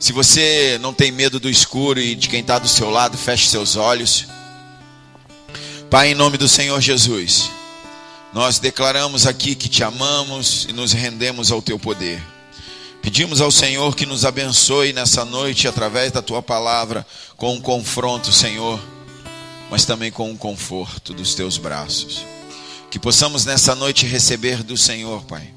Se você não tem medo do escuro e de quem está do seu lado, feche seus olhos. Pai, em nome do Senhor Jesus, nós declaramos aqui que te amamos e nos rendemos ao teu poder. Pedimos ao Senhor que nos abençoe nessa noite através da tua palavra, com um confronto, Senhor, mas também com um conforto dos teus braços. Que possamos nessa noite receber do Senhor, Pai.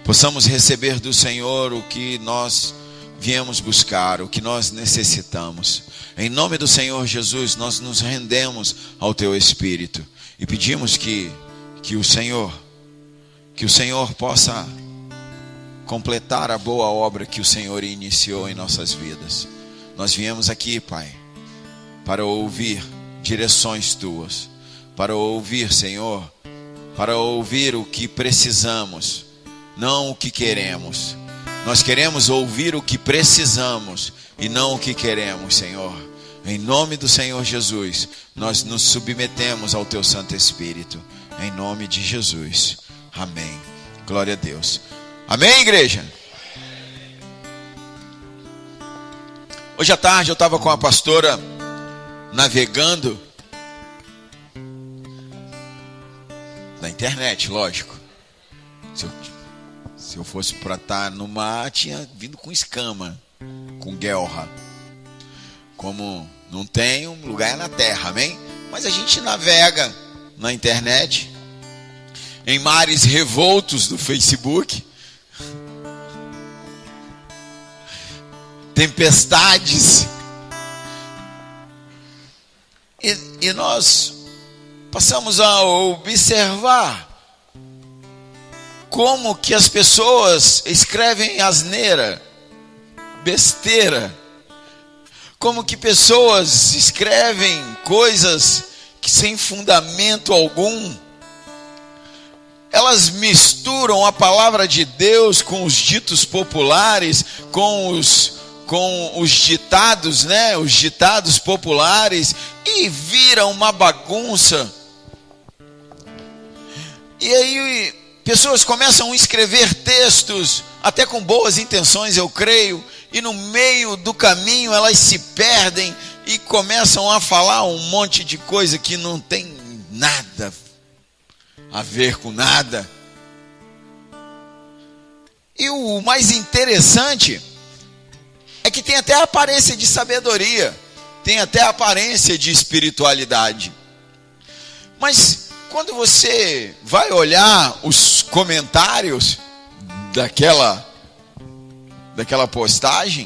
Possamos receber do Senhor o que nós viemos buscar, o que nós necessitamos. Em nome do Senhor Jesus, nós nos rendemos ao teu Espírito e pedimos que o Senhor possa completar a boa obra que o Senhor iniciou em nossas vidas. Nós viemos aqui, Pai, para ouvir direções tuas, para ouvir, Senhor, para ouvir o que precisamos, não o que queremos. Nós queremos ouvir o que precisamos e não o que queremos, Senhor. Em nome do Senhor Jesus, nós nos submetemos ao teu Santo Espírito. Em nome de Jesus. Amém. Glória a Deus. Amém, igreja? Hoje à tarde eu estava com a pastora navegando na internet, lógico. Se eu fosse para estar no mar, tinha vindo com escama, com guelra. Como não tem, um lugar é na terra, amém? Mas a gente navega na internet, em mares revoltos do Facebook, tempestades, e nós passamos a observar como que as pessoas escrevem asneira, besteira, como que pessoas escrevem coisas que sem fundamento algum. Elas misturam a palavra de Deus com os ditos populares, com os ditados, né? Os ditados populares, e vira uma bagunça. E aí pessoas começam a escrever textos, até com boas intenções, eu creio, e no meio do caminho elas se perdem e começam a falar um monte de coisa que não tem nada a ver com nada. E o mais interessante é que tem até a aparência de sabedoria, tem até a aparência de espiritualidade. Mas quando você vai olhar os comentários daquela postagem,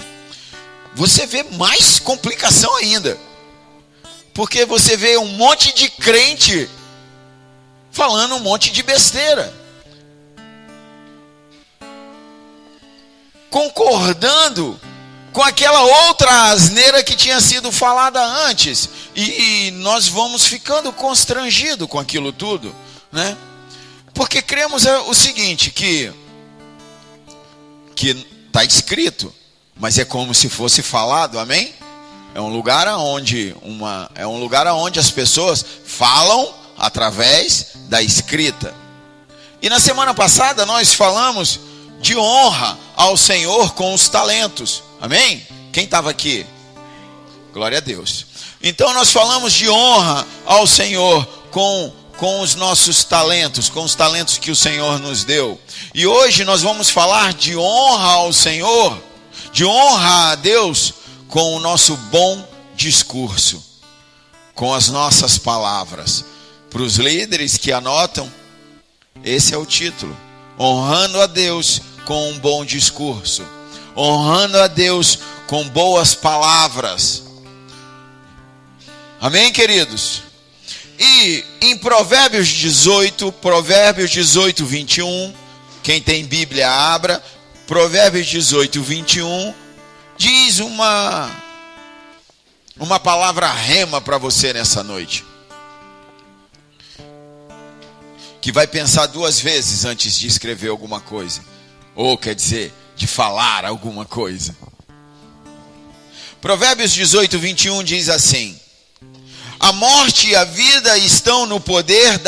você vê mais complicação ainda. Porque você vê um monte de crente falando um monte de besteira, concordando com aquela outra asneira que tinha sido falada antes, e nós vamos ficando constrangidos com aquilo tudo, né? Porque cremos o seguinte, que está escrito, mas é como se fosse falado, amém? É um lugar onde as pessoas falam através da escrita. E na semana passada nós falamos de honra ao Senhor com os talentos, amém? Quem estava aqui? Glória a Deus. Então nós falamos de honra ao Senhor com os nossos talentos, com os talentos que o Senhor nos deu. E hoje nós vamos falar de honra ao Senhor, de honra a Deus com o nosso bom discurso, com as nossas palavras. Para os líderes que anotam, esse é o título: honrando a Deus com um bom discurso, honrando a Deus com boas palavras. Amém, queridos? E em Provérbios 18, 21, quem tem Bíblia abra, Provérbios 18, 21, diz uma palavra rema para você nessa noite, que vai pensar duas vezes antes de escrever alguma coisa, ou quer dizer, de falar alguma coisa. Provérbios 18, 21 diz assim: a morte e a vida estão no poder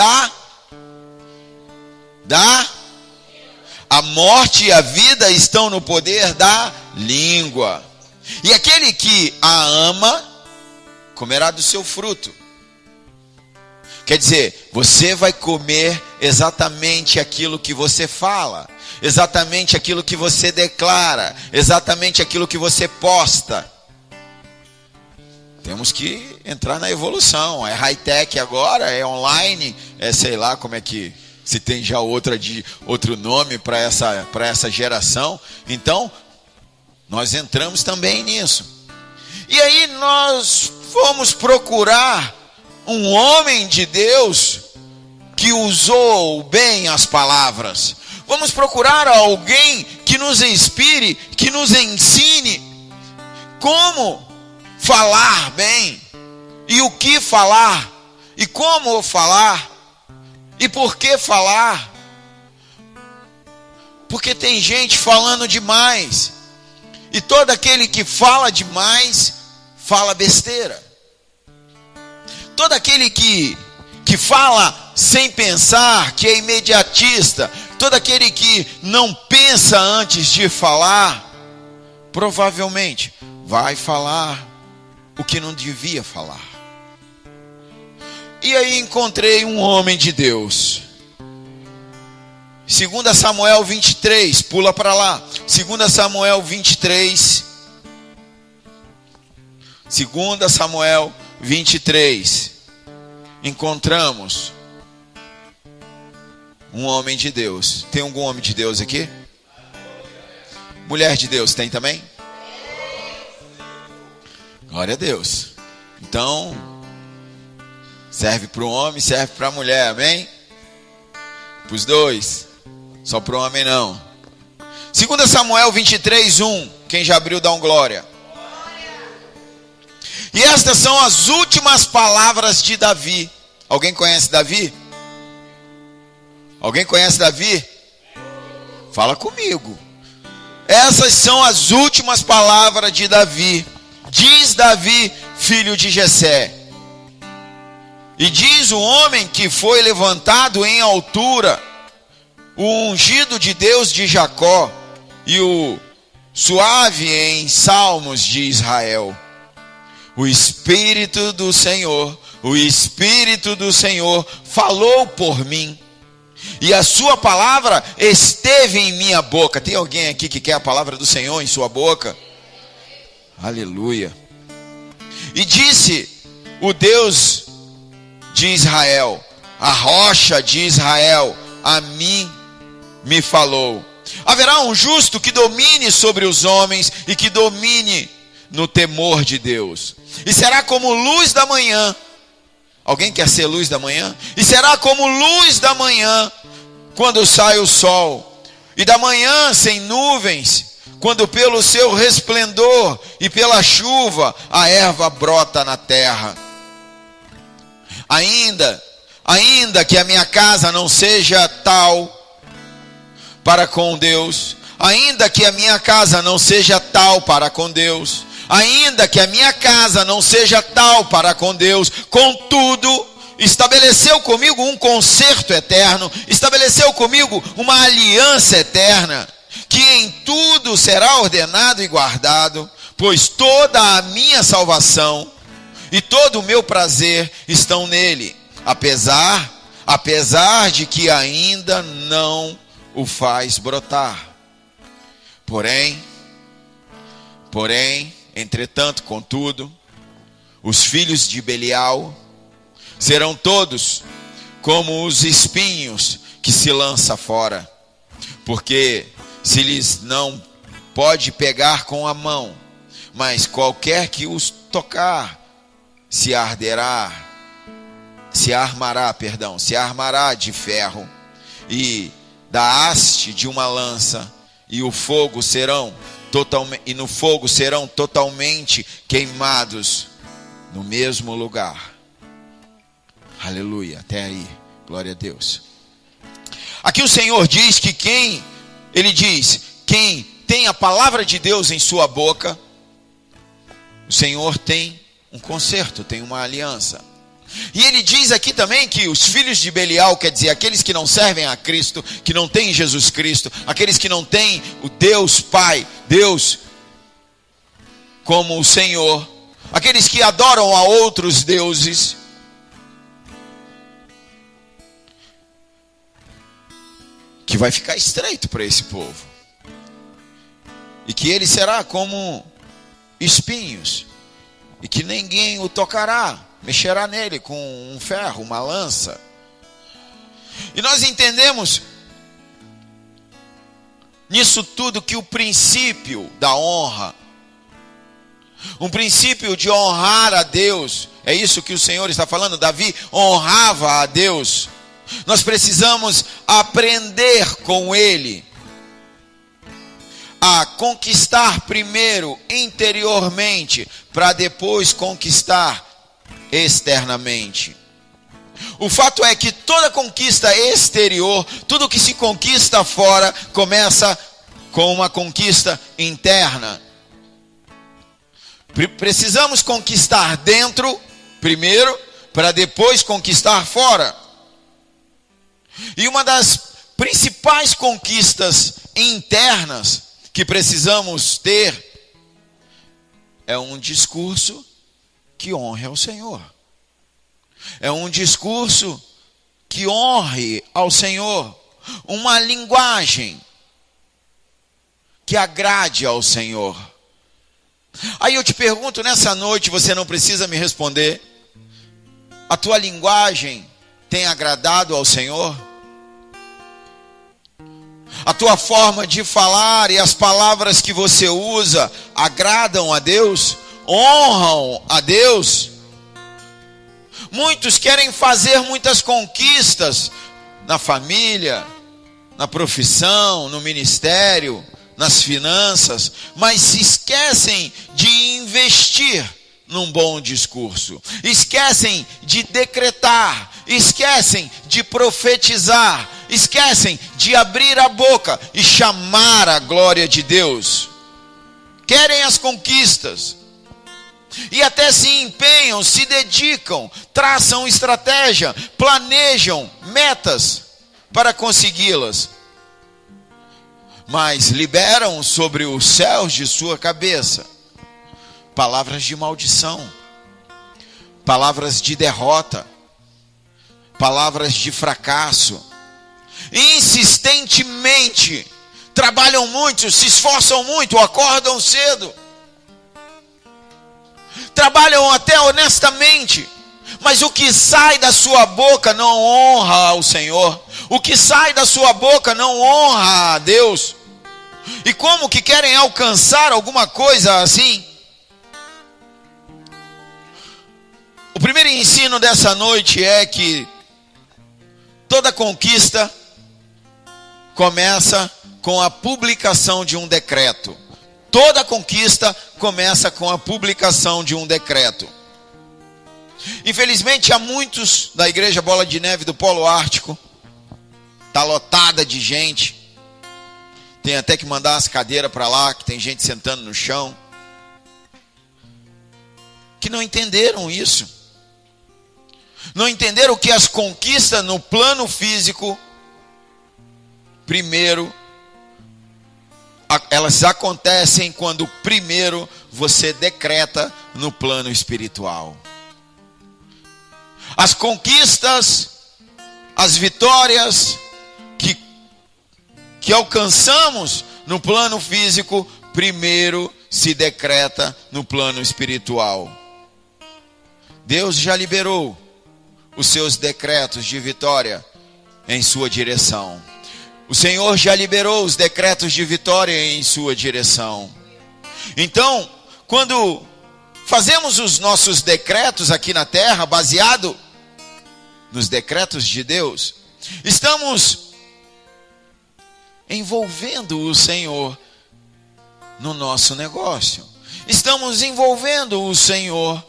a morte e a vida estão no poder da língua. E aquele que a ama, comerá do seu fruto. Quer dizer, você vai comer exatamente aquilo que você fala, exatamente aquilo que você declara, exatamente aquilo que você posta. Temos que entrar na evolução. É high-tech agora, é online, é sei lá como é que, se tem já outro nome para essa geração. Então, nós entramos também nisso. E aí nós fomos procurar um homem de Deus que usou bem as palavras. Vamos procurar alguém que nos inspire, que nos ensine como falar bem, e o que falar, e como falar, e por que falar. Porque tem gente falando demais, e todo aquele que fala demais, fala besteira. Todo aquele que fala sem pensar, que é imediatista, todo aquele que não pensa antes de falar, provavelmente vai falar o que não devia falar. E aí encontrei um homem de Deus. 2 Samuel 23, pula para lá. 2 Samuel 23. 2 Samuel 23. Encontramos um homem de Deus. Tem algum homem de Deus aqui? Mulher de Deus tem também? Glória a Deus. Então, serve para o homem, serve para a mulher, amém? Para os dois. Só para o homem não. 2 Samuel 23, 1. Quem já abriu, dá um glória. E estas são as últimas palavras de Davi. Alguém conhece Davi? Alguém conhece Davi? Fala comigo. Essas são as últimas palavras de Davi. Diz Davi, filho de Jessé. E diz o homem que foi levantado em altura, o ungido de Deus de Jacó, e o suave em salmos de Israel. O Espírito do Senhor falou por mim, e a sua palavra esteve em minha boca. Tem alguém aqui que quer a palavra do Senhor em sua boca? Aleluia. E disse o Deus de Israel, a rocha de Israel, a mim me falou. Haverá um justo que domine sobre os homens e que domine no temor de Deus. E será como luz da manhã. Alguém quer ser luz da manhã? E será como luz da manhã, quando sai o sol. E da manhã sem nuvens, quando pelo seu resplendor e pela chuva a erva brota na terra. Ainda que a minha casa não seja tal para com Deus, ainda que a minha casa não seja tal para com Deus, ainda que a minha casa não seja tal para com Deus, contudo, estabeleceu comigo um concerto eterno, estabeleceu comigo uma aliança eterna, que em tudo será ordenado e guardado, pois toda a minha salvação e todo o meu prazer estão nele, apesar de que ainda não o faz brotar. Porém, entretanto, contudo, os filhos de Belial serão todos como os espinhos que se lança fora, porque se lhes não pode pegar com a mão, mas qualquer que os tocar se armará de ferro e da haste de uma lança, e no fogo serão totalmente queimados no mesmo lugar. Aleluia, até aí, glória a Deus. Aqui o Senhor diz que quem tem a palavra de Deus em sua boca, o Senhor tem um concerto, tem uma aliança. E ele diz aqui também que os filhos de Belial, quer dizer, aqueles que não servem a Cristo, que não têm Jesus Cristo, aqueles que não têm o Deus Pai, Deus como o Senhor, aqueles que adoram a outros deuses, que vai ficar estreito para esse povo. E que ele será como espinhos, e que ninguém o tocará, mexerá nele com um ferro, uma lança. E nós entendemos nisso tudo que o princípio da honra, um princípio de honrar a Deus, é isso que o Senhor está falando. Davi honrava a Deus. Nós precisamos aprender com ele a conquistar primeiro interiormente, para depois conquistar externamente. O fato é que toda conquista exterior, tudo que se conquista fora, começa com uma conquista interna. Precisamos conquistar dentro primeiro, para depois conquistar fora. E uma das principais conquistas internas que precisamos ter é um discurso que honre ao Senhor. É um discurso que honre ao Senhor. Uma linguagem que agrade ao Senhor. Aí eu te pergunto nessa noite, você não precisa me responder: a tua linguagem tem agradado ao Senhor? A tua forma de falar e as palavras que você usa agradam a Deus? Honram a Deus? Muitos querem fazer muitas conquistas na família, na profissão, no ministério, nas finanças, mas se esquecem de investir num bom discurso, esquecem de decretar, esquecem de profetizar, esquecem de abrir a boca e chamar a glória de Deus. Querem as conquistas e até se empenham, se dedicam, traçam estratégia, planejam metas para consegui-las, mas liberam sobre os céus de sua cabeça palavras de maldição, palavras de derrota, palavras de fracasso. Insistentemente trabalham muito, se esforçam muito, acordam cedo, trabalham até honestamente, mas o que sai da sua boca não honra ao Senhor. O que sai da sua boca não honra a Deus. E como que querem alcançar alguma coisa assim? O primeiro ensino dessa noite é que toda conquista começa com a publicação de um decreto. Toda conquista começa com a publicação de um decreto. Infelizmente, há muitos da Igreja Bola de Neve do Polo Ártico, está lotada de gente, tem até que mandar as cadeiras para lá, que tem gente sentando no chão, que não entenderam isso. Não entenderam que as conquistas no plano físico, primeiro, elas acontecem quando primeiro você decreta no plano espiritual. As conquistas, as vitórias que alcançamos no plano físico, primeiro se decreta no plano espiritual. Deus já liberou os seus decretos de vitória em sua direção. O Senhor já liberou os decretos de vitória em sua direção. Então, quando fazemos os nossos decretos aqui na terra, baseado nos decretos de Deus, estamos envolvendo o Senhor no nosso negócio. Estamos envolvendo o Senhor.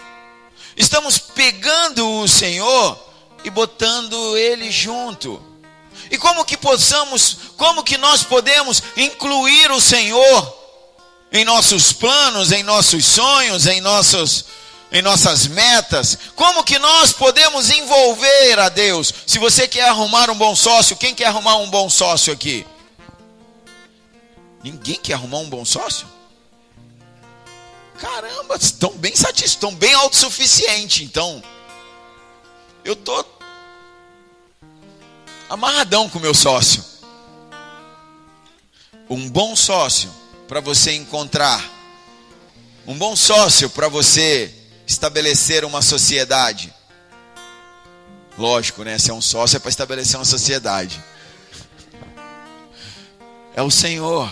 Estamos pegando o Senhor e botando Ele junto. E como que nós podemos incluir o Senhor em nossos planos, em nossos sonhos, em nossas metas? Como que nós podemos envolver a Deus? Se você quer arrumar um bom sócio, quem quer arrumar um bom sócio aqui? Ninguém quer arrumar um bom sócio? Cara, caramba, estão bem satisfeitos, estão bem autossuficientes. Então, eu estou amarradão com o meu sócio. Um bom sócio para você encontrar, um bom sócio para você estabelecer uma sociedade. Lógico, né? Se é um sócio é para estabelecer uma sociedade. É o Senhor.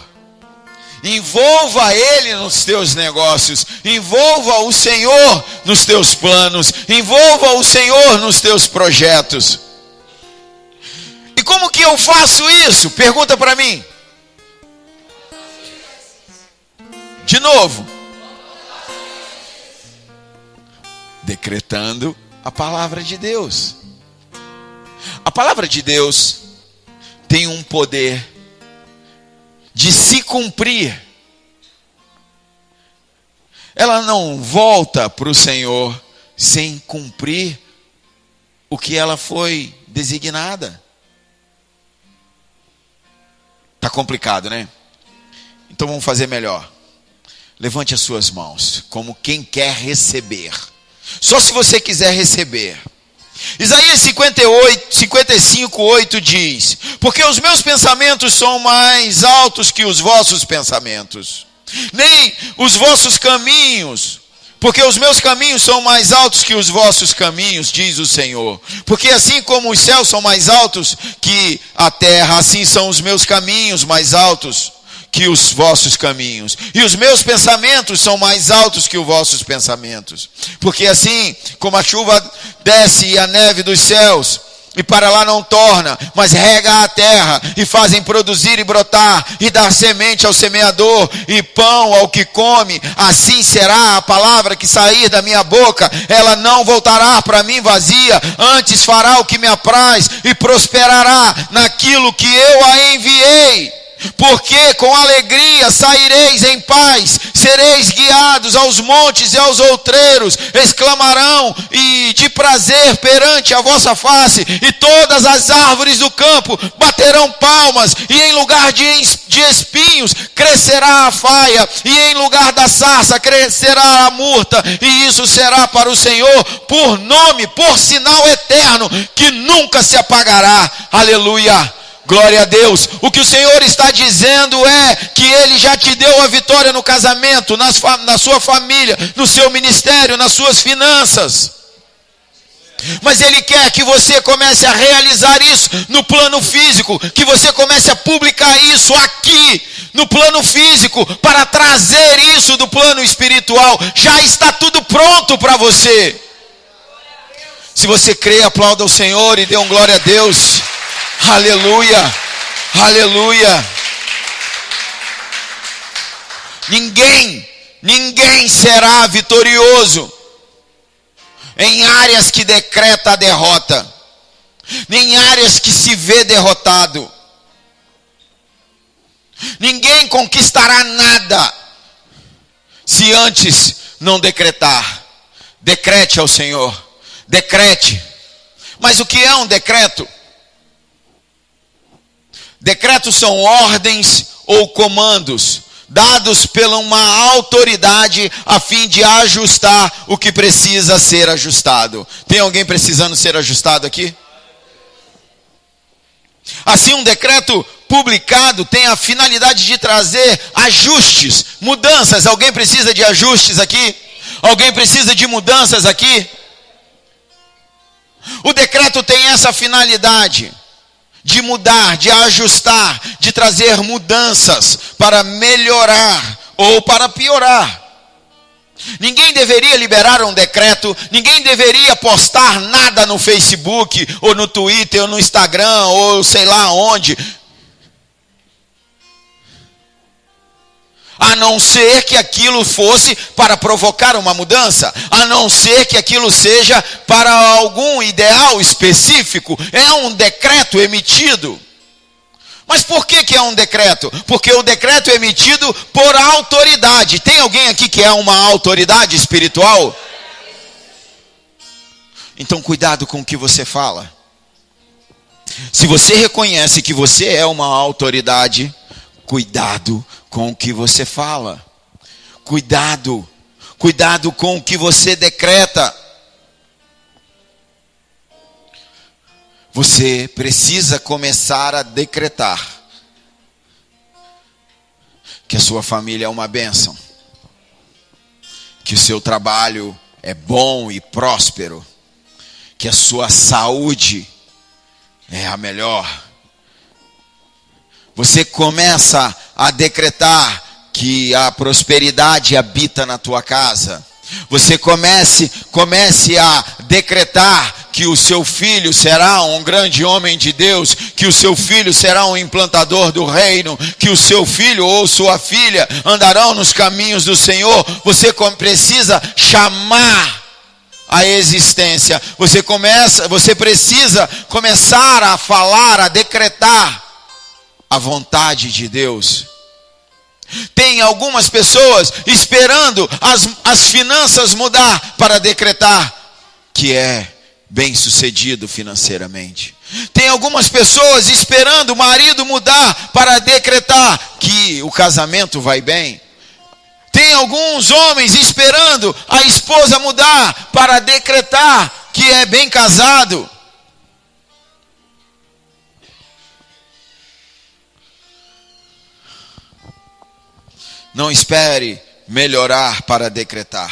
Envolva Ele nos teus negócios. Envolva o Senhor nos teus planos. Envolva o Senhor nos teus projetos. E como que eu faço isso? Pergunta para mim. De novo. Decretando a palavra de Deus. A palavra de Deus tem um poder de se cumprir. Ela não volta para o Senhor sem cumprir o que ela foi designada. Está complicado, né? Então vamos fazer melhor. Levante as suas mãos, como quem quer receber. Só se você quiser receber. Isaías 55:8 diz: porque os meus pensamentos são mais altos que os vossos pensamentos, nem os vossos caminhos, porque os meus caminhos são mais altos que os vossos caminhos, diz o Senhor. Porque assim como os céus são mais altos que a terra, assim são os meus caminhos mais altos que os vossos caminhos, e os meus pensamentos são mais altos que os vossos pensamentos. Porque assim como a chuva desce e a neve dos céus, e para lá não torna, mas rega a terra, e fazem produzir e brotar, e dar semente ao semeador, e pão ao que come, assim será a palavra que sair da minha boca. Ela não voltará para mim vazia, antes fará o que me apraz, e prosperará naquilo que eu a enviei. Porque com alegria saireis em paz, sereis guiados aos montes e aos outreiros, exclamarão e de prazer perante a vossa face, e todas as árvores do campo baterão palmas, e em lugar de espinhos crescerá a faia, e em lugar da sarça crescerá a murta, e isso será para o Senhor por nome, por sinal eterno, que nunca se apagará. Aleluia. Glória a Deus. O que o Senhor está dizendo é que Ele já te deu a vitória no casamento, na sua família, no seu ministério, nas suas finanças. Mas Ele quer que você comece a realizar isso no plano físico, que você comece a publicar isso aqui no plano físico, para trazer isso do plano espiritual. Já está tudo pronto para você. Se você crê, aplauda o Senhor e dê um glória a Deus. Aleluia, aleluia. Ninguém será vitorioso em áreas que decreta a derrota, nem em áreas que se vê derrotado. Ninguém conquistará nada se antes não decretar. Decrete ao Senhor, decrete. Mas o que é um decreto? Decretos são ordens ou comandos dados por uma autoridade a fim de ajustar o que precisa ser ajustado. Tem alguém precisando ser ajustado aqui? Assim, um decreto publicado tem a finalidade de trazer ajustes, mudanças. Alguém precisa de ajustes aqui? Alguém precisa de mudanças aqui? O decreto tem essa finalidade de mudar, de ajustar, de trazer mudanças para melhorar ou para piorar. Ninguém deveria liberar um decreto, ninguém deveria postar nada no Facebook, ou no Twitter, ou no Instagram, ou sei lá onde, a não ser que aquilo fosse para provocar uma mudança, a não ser que aquilo seja para algum ideal específico. É um decreto emitido. Mas por que é um decreto? Porque o decreto é emitido por autoridade. Tem alguém aqui que é uma autoridade espiritual? Então cuidado com o que você fala. Se você reconhece que você é uma autoridade, cuidado com o que você fala. Cuidado Cuidado com o que você decreta. Você precisa começar a decretar que a sua família é uma bênção, que o seu trabalho é bom e próspero, que a sua saúde é a melhor. Você começa a decretar que a prosperidade habita na tua casa. Você comece a decretar que o seu filho será um grande homem de Deus, que o seu filho será um implantador do reino, que o seu filho ou sua filha andarão nos caminhos do Senhor. Você precisa chamar a existência. Você precisa começar a falar, a decretar a vontade de Deus. Tem algumas pessoas esperando as finanças mudar para decretar que é bem-sucedido financeiramente. Tem algumas pessoas esperando o marido mudar para decretar que o casamento vai bem. Tem alguns homens esperando a esposa mudar para decretar que é bem casado. Não espere melhorar para decretar.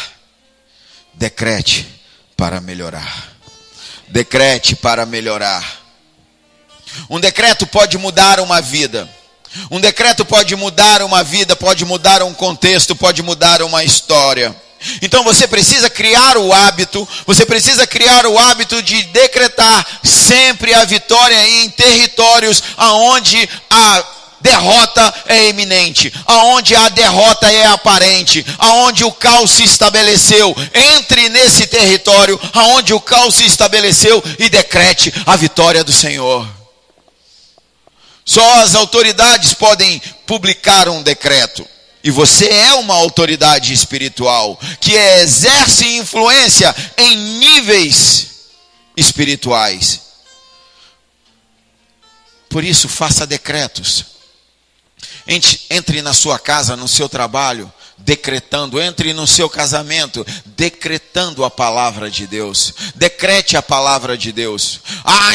Decrete para melhorar. Decrete para melhorar. Um decreto pode mudar uma vida. Um decreto pode mudar uma vida, pode mudar um contexto, pode mudar uma história. Então você precisa criar o hábito, de decretar sempre a vitória em territórios aonde a derrota é iminente, aonde a derrota é aparente, aonde o caos se estabeleceu. Entre nesse território aonde o caos se estabeleceu e decrete a vitória do Senhor. Só as autoridades podem publicar um decreto. E você é uma autoridade espiritual que exerce influência em níveis espirituais. Por isso, faça decretos. Entre na sua casa, no seu trabalho, decretando. Entre no seu casamento, decretando a palavra de Deus. Decrete a palavra de Deus.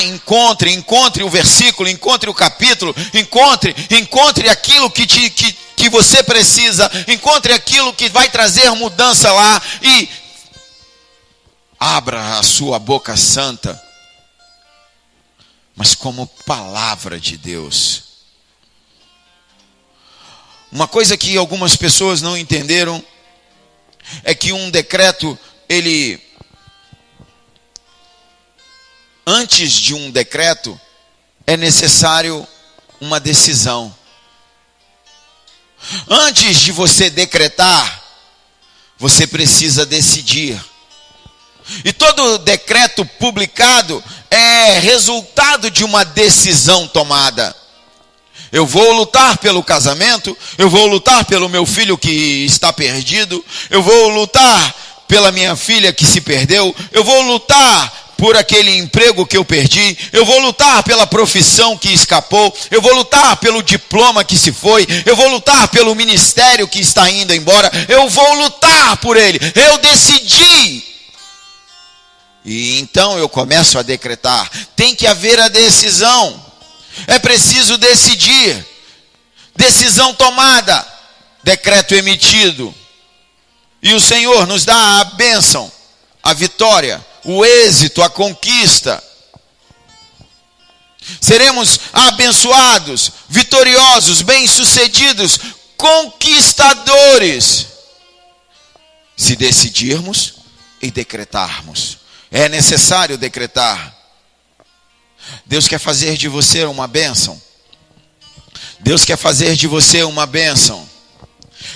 Encontre o versículo, encontre o capítulo, encontre aquilo que você precisa, encontre aquilo que vai trazer mudança lá e abra a sua boca santa, mas como palavra de Deus. Uma coisa que algumas pessoas não entenderam é que um decreto, antes de um decreto, é necessário uma decisão. Antes de você decretar, você precisa decidir. E todo decreto publicado é resultado de uma decisão tomada. Eu vou lutar pelo casamento, eu vou lutar pelo meu filho que está perdido, eu vou lutar pela minha filha que se perdeu, eu vou lutar por aquele emprego que eu perdi, eu vou lutar pela profissão que escapou, eu vou lutar pelo diploma que se foi, eu vou lutar pelo ministério que está indo embora, eu vou lutar por ele, eu decidi. E então eu começo a decretar. Tem que haver a decisão. É preciso decidir. Decisão tomada. Decreto emitido. E o Senhor nos dá a bênção, a vitória, o êxito, a conquista. Seremos abençoados, vitoriosos, bem-sucedidos, conquistadores, se decidirmos e decretarmos. É necessário decretar. Deus quer fazer de você uma bênção. Deus quer fazer de você uma bênção.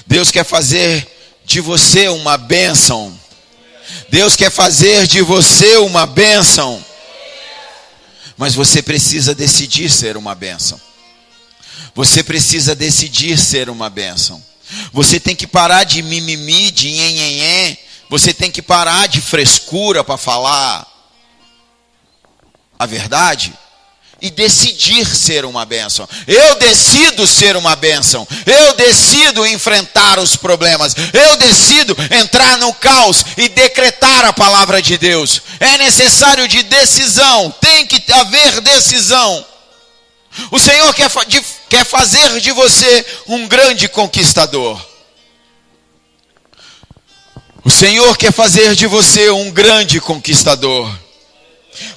Deus quer fazer de você uma bênção. Deus quer fazer de você uma bênção. Mas você precisa decidir ser uma bênção. Você precisa decidir ser uma bênção. Você tem que parar de mimimi, de nhenhenhé. Você tem que parar de frescura para falar a verdade e decidir ser uma bênção. Eu decido ser uma bênção. Eu decido enfrentar os problemas. Eu decido entrar no caos e decretar a palavra de Deus. É necessário de decisão. Tem que haver decisão. O Senhor quer fazer de você um grande conquistador. O Senhor quer fazer de você um grande conquistador.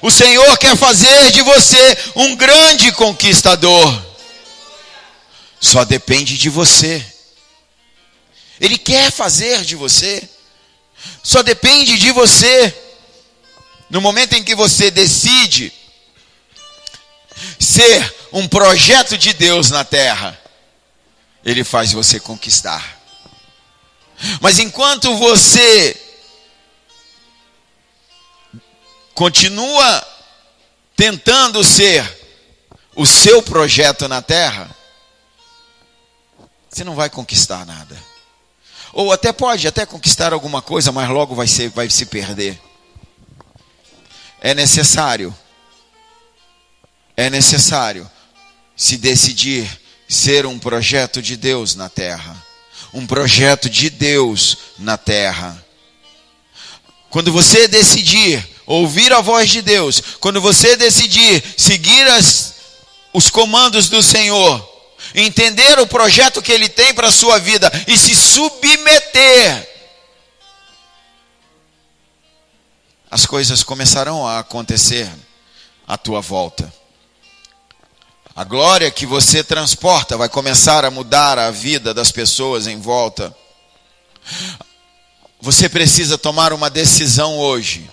O Senhor quer fazer de você um grande conquistador. Só depende de você. Ele quer fazer de você. Só depende de você. No momento em que você decide ser um projeto de Deus na terra, Ele faz você conquistar. Mas enquanto você continua tentando ser o seu projeto na terra, você não vai conquistar nada. Ou até pode conquistar alguma coisa, mas logo vai se perder. É necessário se decidir ser um projeto de Deus na terra. Um projeto de Deus na terra. Quando você decidir ouvir a voz de Deus, quando você decidir seguir os comandos do Senhor, entender o projeto que Ele tem para a sua vida e se submeter, as coisas começarão a acontecer à tua volta. A glória que você transporta vai começar a mudar a vida das pessoas em volta. Você precisa tomar uma decisão hoje.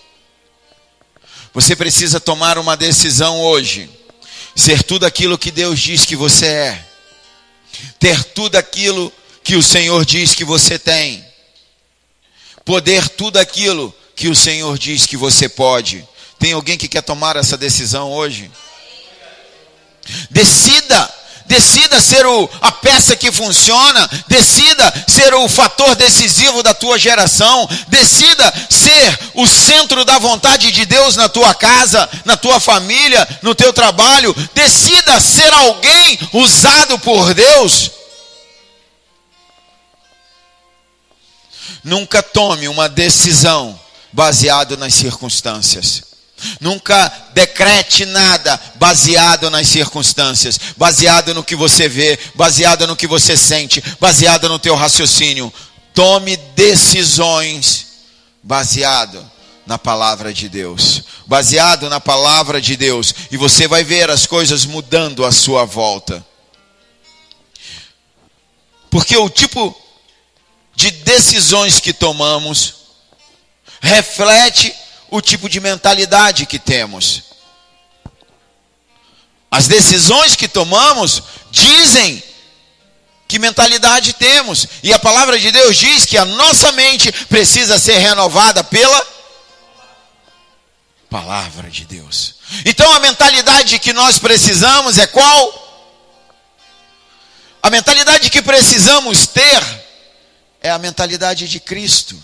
Você precisa tomar uma decisão hoje. Ser tudo aquilo que Deus diz que você é. Ter tudo aquilo que o Senhor diz que você tem. Poder tudo aquilo que o Senhor diz que você pode. Tem alguém que quer tomar essa decisão hoje? Decida ser a peça que funciona. Decida ser o fator decisivo da tua geração. Decida ser o centro da vontade de Deus na tua casa, na tua família, no teu trabalho. Decida ser alguém usado por Deus. Nunca tome uma decisão baseado nas circunstâncias. Nunca decrete nada baseado nas circunstâncias, baseado no que você vê, baseado no que você sente, baseado no teu raciocínio. Tome decisões baseado na palavra de Deus, baseado na palavra de Deus, e você vai ver as coisas mudando à sua volta. Porque o tipo de decisões que tomamos reflete o tipo de mentalidade que temos. As decisões que tomamos dizem que mentalidade temos. E a palavra de Deus diz que a nossa mente precisa ser renovada pela palavra de Deus. Então a mentalidade que nós precisamos é qual? A mentalidade que precisamos ter é a mentalidade de Cristo.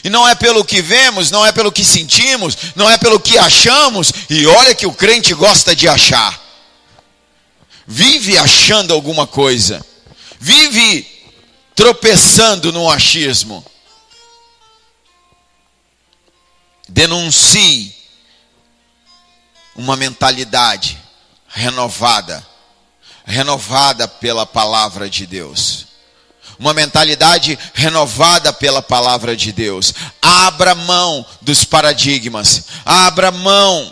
E não é pelo que vemos, não é pelo que sentimos, não é pelo que achamos. E olha que o crente gosta de achar. Vive achando alguma coisa. Vive tropeçando no achismo. Denuncie uma mentalidade renovada pela palavra de Deus. Uma mentalidade renovada pela palavra de Deus. Abra mão dos paradigmas. Abra mão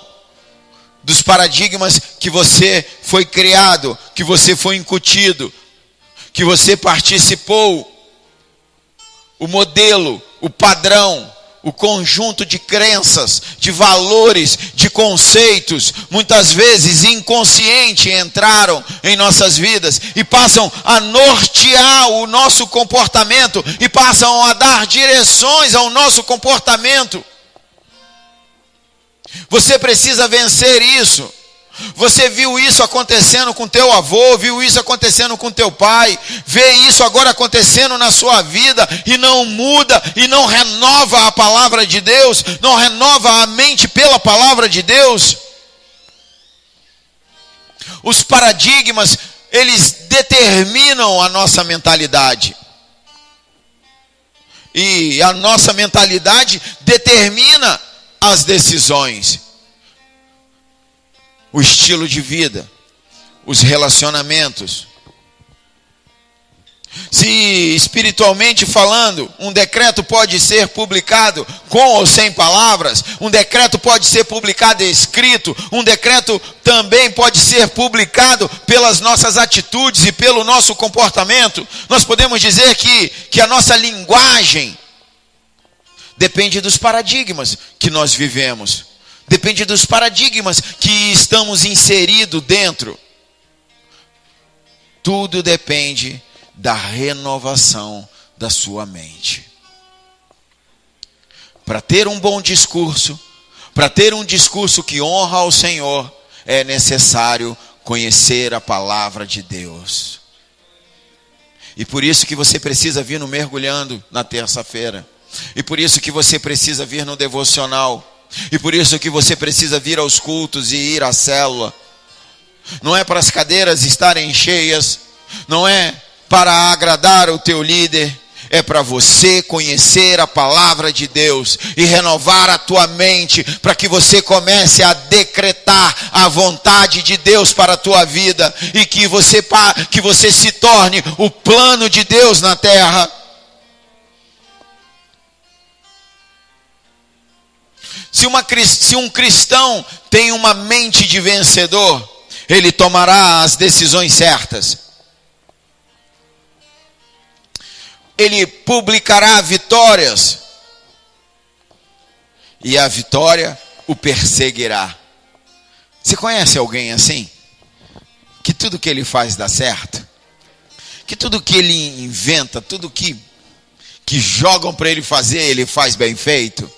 dos paradigmas que você foi criado, que você foi incutido, que você participou. O modelo, o padrão, o conjunto de crenças, de valores, de conceitos, muitas vezes inconsciente, entraram em nossas vidas e passam a nortear o nosso comportamento e passam a dar direções ao nosso comportamento. Você precisa vencer isso. Você viu isso acontecendo com teu avô, viu isso acontecendo com teu pai, vê isso agora acontecendo na sua vida e não muda e não renova a palavra de Deus, não renova a mente pela palavra de Deus. Os paradigmas, eles determinam a nossa mentalidade. E a nossa mentalidade determina as decisões. O estilo de vida, os relacionamentos. Se espiritualmente falando, um decreto pode ser publicado com ou sem palavras, um decreto pode ser publicado escrito, um decreto também pode ser publicado pelas nossas atitudes e pelo nosso comportamento. Nós podemos dizer que a nossa linguagem depende dos paradigmas que nós vivemos, depende dos paradigmas que estamos inseridos dentro. Tudo depende da renovação da sua mente. Para ter um bom discurso, para ter um discurso que honra ao Senhor, é necessário conhecer a palavra de Deus. E por isso que você precisa vir no Mergulhando na terça-feira. E por isso que você precisa vir no devocional. E por isso que você precisa vir aos cultos e ir à célula. Não é para as cadeiras estarem cheias, não é para agradar o teu líder, é para você conhecer a palavra de Deus e renovar a tua mente, para que você comece a decretar a vontade de Deus para a tua vida e que você se torne o plano de Deus na terra. Se um cristão tem uma mente de vencedor, ele tomará as decisões certas. Ele publicará vitórias. E a vitória o perseguirá. Você conhece alguém assim? Que tudo que ele faz dá certo? Que tudo que ele inventa, tudo que jogam para ele fazer, ele faz bem feito?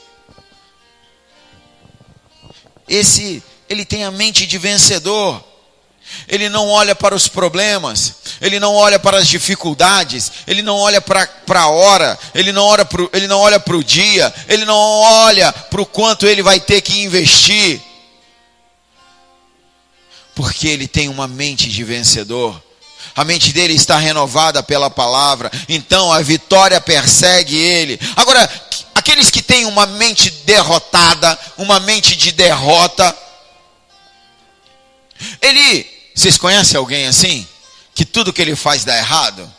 Ele tem a mente de vencedor. Ele não olha para os problemas, ele não olha para as dificuldades, ele não olha para a hora, ele não olha para o dia, ele não olha para o quanto ele vai ter que investir. Porque ele tem uma mente de vencedor. A mente dele está renovada pela palavra, então a vitória persegue ele. Agora, aqueles que têm uma mente derrotada, uma mente de derrota, vocês conhecem alguém assim? Que tudo que ele faz dá errado?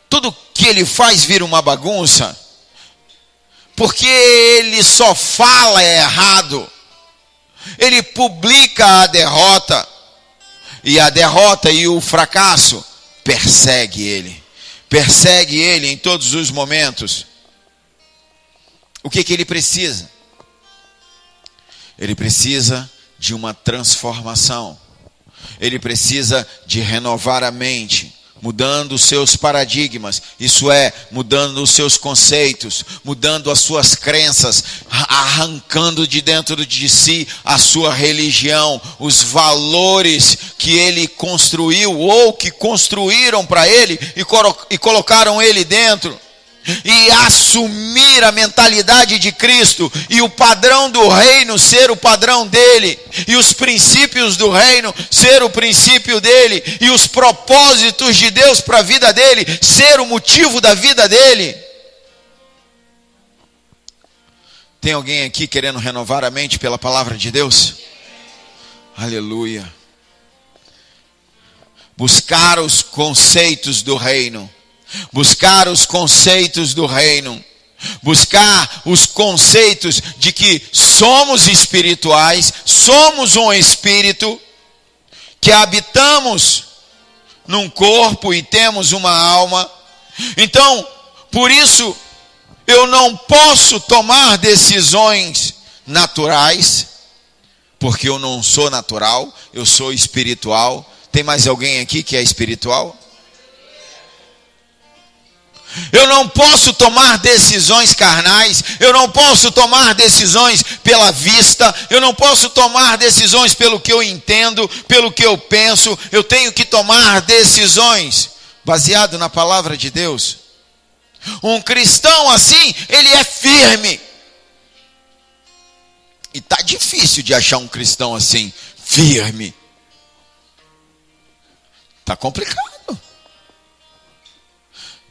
Tudo que ele faz vira uma bagunça? Porque ele só fala errado. Ele publica a derrota. E a derrota e o fracasso persegue ele. Persegue ele em todos os momentos. O que ele precisa? Ele precisa de uma transformação. Ele precisa de renovar a mente, mudando os seus paradigmas, isso é, mudando os seus conceitos, mudando as suas crenças, arrancando de dentro de si a sua religião, os valores que ele construiu ou que construíram para ele e colocaram ele dentro. E assumir a mentalidade de Cristo e o padrão do reino ser o padrão dele, e os princípios do reino ser o princípio dele, e os propósitos de Deus para a vida dele ser o motivo da vida dele. Tem alguém aqui querendo renovar a mente pela palavra de Deus? Aleluia. Buscar os conceitos do reino. Buscar os conceitos do reino, buscar os conceitos de que somos espirituais, somos um espírito, que habitamos num corpo e temos uma alma. Então, por isso, eu não posso tomar decisões naturais, porque eu não sou natural, eu sou espiritual. Tem mais alguém aqui que é espiritual? Eu não posso tomar decisões carnais, eu não posso tomar decisões pela vista, eu não posso tomar decisões pelo que eu entendo, pelo que eu penso. Eu tenho que tomar decisões baseado na palavra de Deus. Um cristão assim, ele é firme. E está difícil de achar um cristão assim, firme. Está complicado.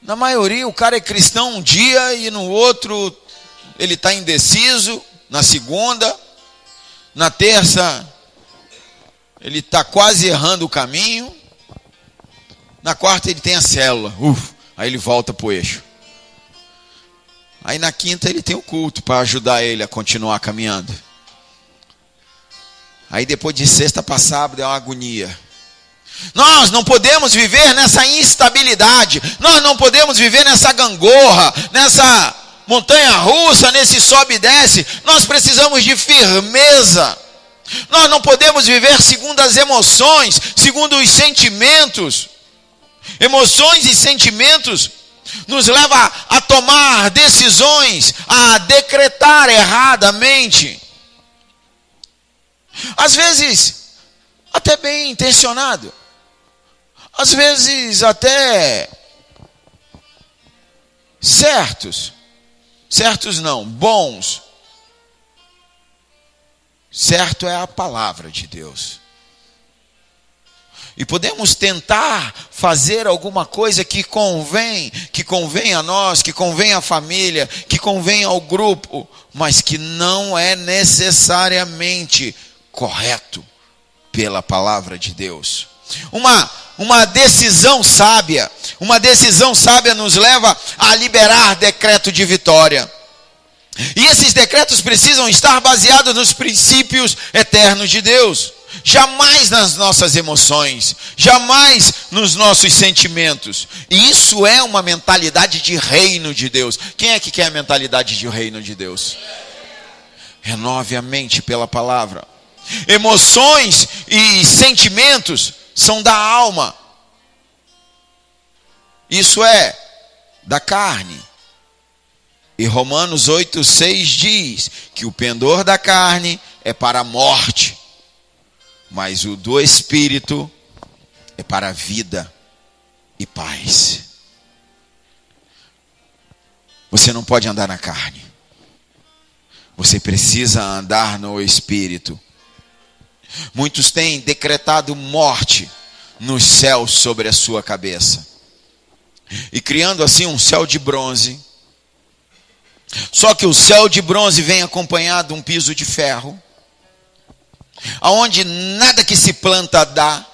Na maioria, o cara é cristão um dia e no outro ele está indeciso. Na segunda, na terça, ele está quase errando o caminho. Na quarta, ele tem a célula. Aí ele volta para o eixo. Aí na quinta, ele tem o culto para ajudar ele a continuar caminhando. Aí depois de sexta para sábado é uma agonia. Nós não podemos viver nessa instabilidade. Nós não podemos viver nessa gangorra, nessa montanha russa, nesse sobe e desce. Nós precisamos de firmeza. Nós não podemos viver segundo as emoções, segundo os sentimentos. Emoções e sentimentos nos levam a tomar decisões, a decretar erradamente. Às vezes, até bem intencionado. Às vezes, até certos não, bons. Certo é a palavra de Deus. E podemos tentar fazer alguma coisa que convém a nós, que convém à família, que convém ao grupo, mas que não é necessariamente correto pela palavra de Deus. Uma decisão sábia nos leva a liberar decreto de vitória. E esses decretos precisam estar baseados nos princípios eternos de Deus. Jamais nas nossas emoções, jamais nos nossos sentimentos. E isso é uma mentalidade de reino de Deus. Quem é que quer a mentalidade de reino de Deus? Renove a mente pela palavra. Emoções e sentimentos são da alma. Isso é da carne. E Romanos 8,6 diz que o pendor da carne é para a morte, mas o do Espírito é para a vida e paz. Você não pode andar na carne. Você precisa andar no Espírito. Muitos têm decretado morte nos céus sobre a sua cabeça. E criando assim um céu de bronze. Só que o céu de bronze vem acompanhado de um piso de ferro, aonde nada que se planta dá,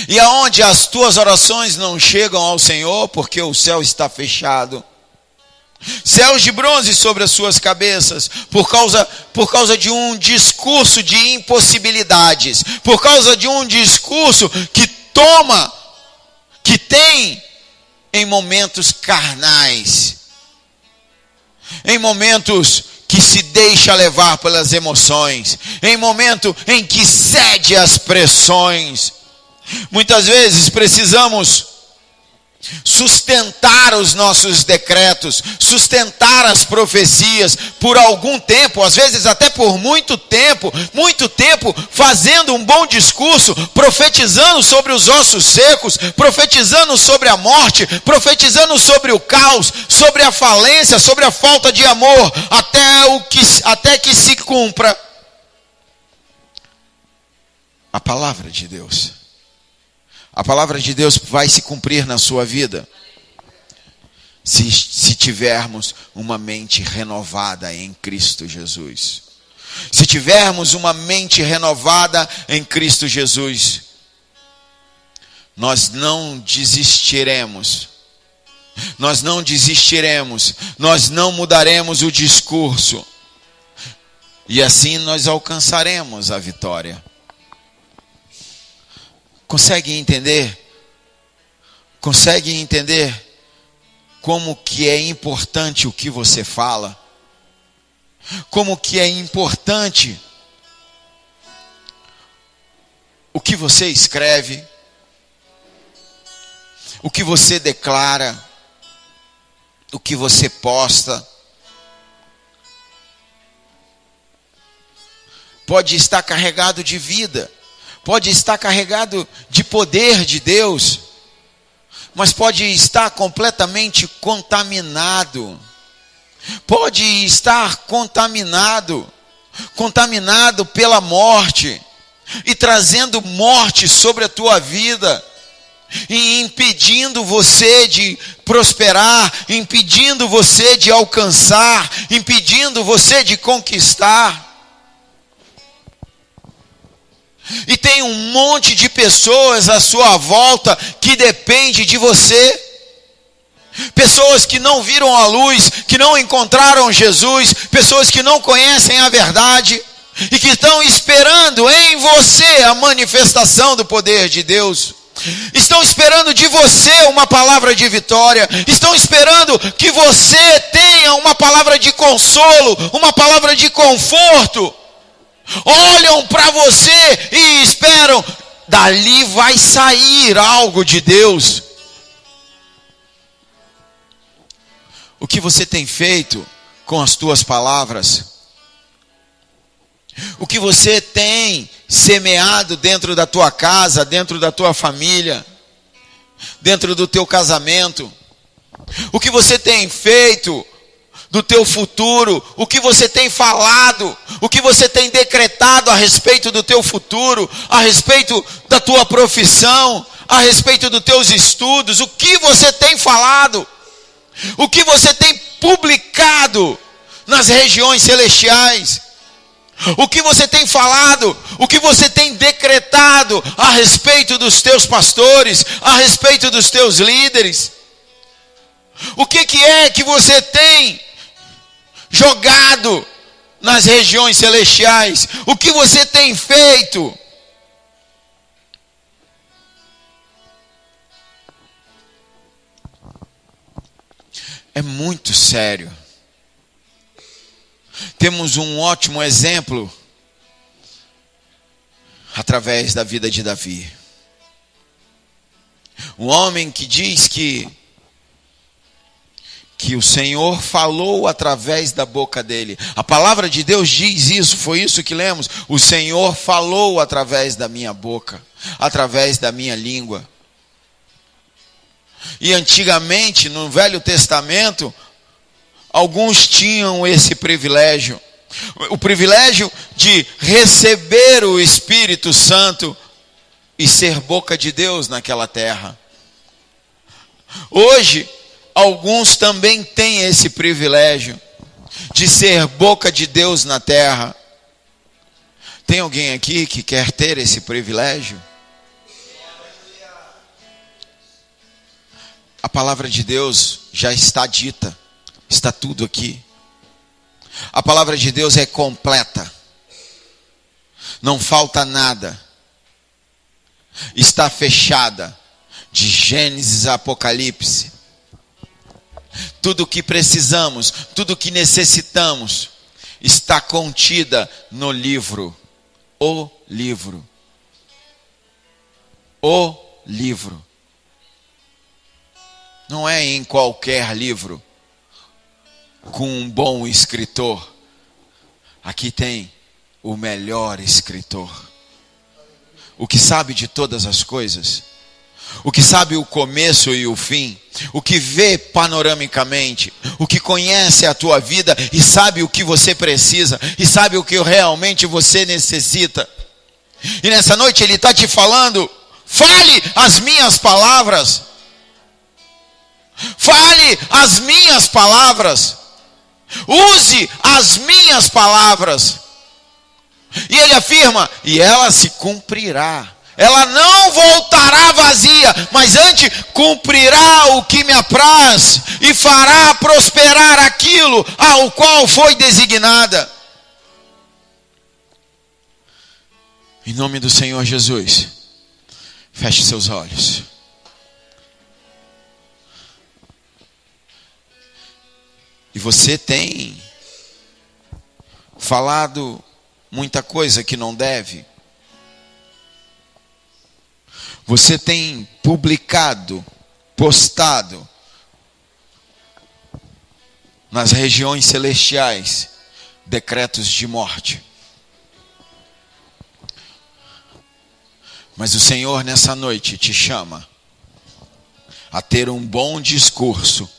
e aonde as tuas orações não chegam ao Senhor, porque o céu está fechado. Céus de bronze sobre as suas cabeças, por causa de um discurso de impossibilidades, por causa de um discurso que tem em momentos carnais, em momentos que se deixa levar pelas emoções, em momento em que cede às pressões. Muitas vezes precisamos sustentar os nossos decretos, sustentar as profecias por algum tempo, às vezes até por muito tempo, fazendo um bom discurso, profetizando sobre os ossos secos, profetizando sobre a morte, profetizando sobre o caos, sobre a falência, sobre a falta de amor, até que se cumpra a palavra de Deus. A palavra de Deus vai se cumprir na sua vida se tivermos uma mente renovada em Cristo Jesus. Se tivermos uma mente renovada em Cristo Jesus, nós não desistiremos. Nós não mudaremos o discurso. E assim nós alcançaremos a vitória. Consegue entender como que é importante o que você fala? Como que é importante o que você escreve? O que você declara? O que você posta? Pode estar carregado de vida. Pode estar carregado de poder de Deus, mas pode estar completamente contaminado. Pode estar contaminado pela morte. e trazendo morte sobre a tua vida, e impedindo você de prosperar, impedindo você de alcançar, impedindo você de conquistar. E tem um monte de pessoas à sua volta que depende de você. Pessoas que não viram a luz, que não encontraram Jesus, pessoas que não conhecem a verdade e que estão esperando em você a manifestação do poder de Deus. Estão esperando de você uma palavra de vitória. Estão esperando que você tenha uma palavra de consolo, uma palavra de conforto. Olham para você e esperam, dali vai sair algo de Deus. O que você tem feito com as tuas palavras? O que você tem semeado dentro da tua casa, dentro da tua família, dentro do teu casamento? O que você tem feito do teu futuro? O que você tem falado? O que você tem decretado a respeito do teu futuro? A respeito da tua profissão? A respeito dos teus estudos? O que você tem falado? O que você tem publicado nas regiões celestiais? O que você tem falado? O que você tem decretado a respeito dos teus pastores? A respeito dos teus líderes? O que é que você tem jogado nas regiões celestiais? O que você tem feito? É muito sério. Temos um ótimo exemplo através da vida de Davi. Um homem que diz que o Senhor falou através da boca dele. A palavra de Deus diz isso, foi isso que lemos. O Senhor falou através da minha boca, através da minha língua. E antigamente, no Velho Testamento, alguns tinham esse privilégio. O privilégio de receber o Espírito Santo e ser boca de Deus naquela terra. Hoje, alguns também têm esse privilégio de ser boca de Deus na terra. Tem alguém aqui que quer ter esse privilégio? A palavra de Deus já está dita, está tudo aqui. A palavra de Deus é completa, não falta nada, está fechada, de Gênesis a Apocalipse. Tudo o que precisamos, tudo o que necessitamos, está contida no livro. O livro. O livro. Não é em qualquer livro, com um bom escritor. Aqui tem o melhor escritor. O que sabe de todas as coisas. O que sabe o começo e o fim. O que vê panoramicamente. O que conhece a tua vida e sabe o que você precisa. E sabe o que realmente você necessita. E nessa noite ele está te falando: fale as minhas palavras. Fale as minhas palavras. Use as minhas palavras. E ele afirma: e ela se cumprirá. Ela não voltará vazia, mas antes cumprirá o que me apraz e fará prosperar aquilo ao qual foi designada. Em nome do Senhor Jesus, feche seus olhos. E você tem falado muita coisa que não deve. Você tem publicado, postado nas regiões celestiais decretos de morte. Mas o Senhor nessa noite te chama a ter um bom discurso